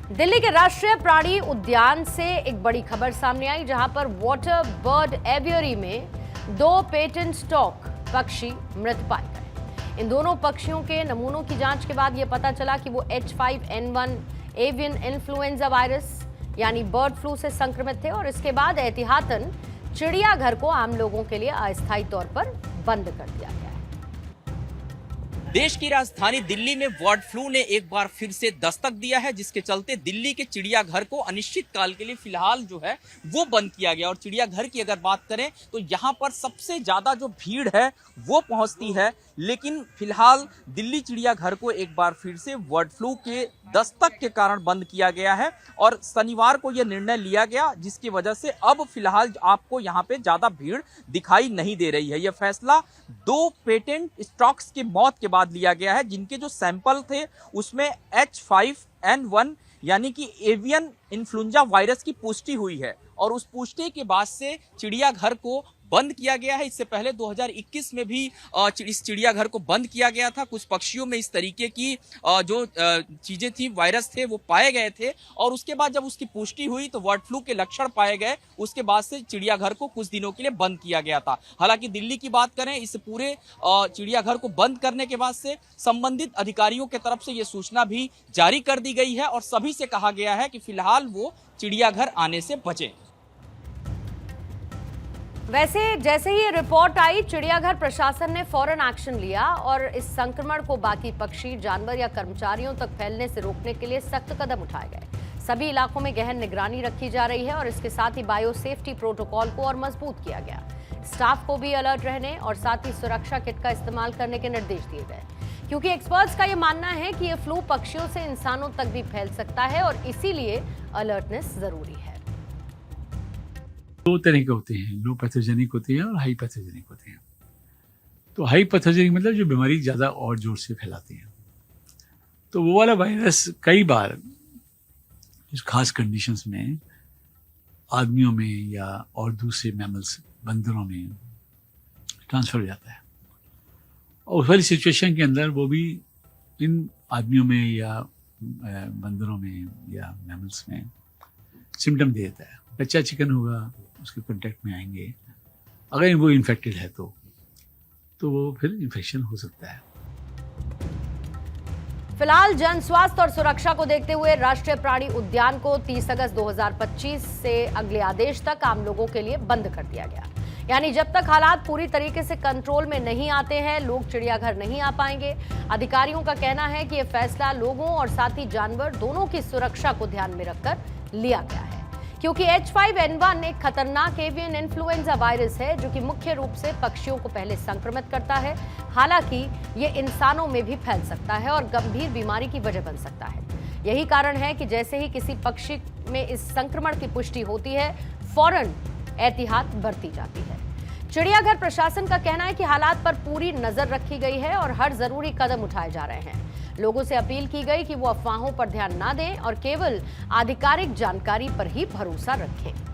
दिल्ली के राष्ट्रीय प्राणी उद्यान से एक बड़ी खबर सामने आई, जहां पर वाटर बर्ड एवियरी में 2 पेटेंट स्टॉक पक्षी मृत पाए गए। इन दोनों पक्षियों के नमूनों की जांच के बाद यह पता चला कि वो H5N1 एवियन इन्फ्लुएंजा वायरस यानी बर्ड फ्लू से संक्रमित थे और इसके बाद एहतियातन चिड़ियाघर को आम लोगों के लिए अस्थायी तौर पर बंद कर दिया गया है। देश की राजधानी दिल्ली में बर्ड फ्लू ने एक बार फिर से दस्तक दिया है, जिसके चलते दिल्ली के चिड़ियाघर को अनिश्चित काल के लिए फिलहाल जो है वो बंद किया गया। और चिड़ियाघर की अगर बात करें तो यहाँ पर सबसे ज्यादा जो भीड़ है वो पहुंचती है, लेकिन फिलहाल दिल्ली चिड़ियाघर को एक बार फिर से बर्ड फ्लू के दस्तक के कारण बंद किया गया है और शनिवार को यह निर्णय लिया गया, जिसकी वजह से अब फिलहाल आपको यहाँ पे ज्यादा भीड़ दिखाई नहीं दे रही है। यह फैसला 2 पेटेंट स्टॉक्स के मौत के बाद लिया गया है, जिनके जो सैंपल थे उसमें H5N1 यानी कि एवियन इन्फ्लुएंजा वायरस की पुष्टि हुई है और उस पुष्टि के बाद से चिड़ियाघर को बंद किया गया है। इससे पहले 2021 में भी इस चिड़ियाघर को बंद किया गया था। कुछ पक्षियों में इस तरीके की जो चीजें थी, वायरस थे, वो पाए गए थे और उसके बाद जब उसकी पुष्टि हुई तो बर्ड फ्लू के लक्षण पाए गए। उसके बाद से चिड़ियाघर को कुछ दिनों के लिए बंद किया गया था। हालांकि दिल्ली की बात करें, इस पूरे चिड़ियाघर को बंद करने के बाद से संबंधित अधिकारियों की तरफ से ये सूचना भी जारी कर दी गई है और सभी से कहा गया है कि फिलहाल वो चिड़ियाघर आने से बचें। वैसे जैसे ही ये रिपोर्ट आई, चिड़ियाघर प्रशासन ने फौरन एक्शन लिया और इस संक्रमण को बाकी पक्षी, जानवर या कर्मचारियों तक फैलने से रोकने के लिए सख्त कदम उठाए गए। सभी इलाकों में गहन निगरानी रखी जा रही है और इसके साथ ही बायो सेफ्टी प्रोटोकॉल को और मजबूत किया गया। स्टाफ को भी अलर्ट रहने और साथ ही सुरक्षा किट का इस्तेमाल करने के निर्देश दिए गए, क्योंकि एक्सपर्ट्स का यह मानना है कि यह फ्लू पक्षियों से इंसानों तक भी फैल सकता है और इसीलिए अलर्टनेस जरूरी है। 2 तरह के होते हैं, लो पैथोजेनिक होते हैं और हाई पैथोजेनिक होते हैं। तो हाई पैथोजेनिक मतलब जो बीमारी ज़्यादा और जोर से फैलाती है। तो वो वाला वायरस कई बार इस खास कंडीशंस में आदमियों में या और दूसरे मैमल्स, बंदरों में ट्रांसफर हो जाता है और उस वाली सिचुएशन के अंदर वो भी इन आदमियों में या बंदरों में या मैमल्स में सिम्टम दे देता है। बच्चा चिकन होगा, उसके कांटेक्ट में आएंगे, अगर वो इन्फेक्टेड है तो वो फिर इन्फेक्शन हो सकता है। फिलहाल जन स्वास्थ्य और सुरक्षा को देखते हुए राष्ट्रीय प्राणी उद्यान को 30 अगस्त 2025 से अगले आदेश तक आम लोगों के लिए बंद कर दिया गया। यानी जब तक हालात पूरी तरीके से कंट्रोल में नहीं आते हैं, लोग चिड़ियाघर नहीं आ पाएंगे। अधिकारियों का कहना है कि यह फैसला लोगों और साथ ही जानवर दोनों की सुरक्षा को ध्यान में रखकर लिया गया है, क्योंकि H5N1 एक खतरनाक एवियन इन्फ्लुएंजा वायरस है जो कि मुख्य रूप से पक्षियों को पहले संक्रमित करता है। हालांकि ये इंसानों में भी फैल सकता है और गंभीर बीमारी की वजह बन सकता है। यही कारण है कि जैसे ही किसी पक्षी में इस संक्रमण की पुष्टि होती है, फौरन एहतियात बरती जाती है। चिड़ियाघर प्रशासन का कहना है कि हालात पर पूरी नजर रखी गई है और हर जरूरी कदम उठाए जा रहे हैं। लोगों से अपील की गई कि वो अफवाहों पर ध्यान ना दें और केवल आधिकारिक जानकारी पर ही भरोसा रखें।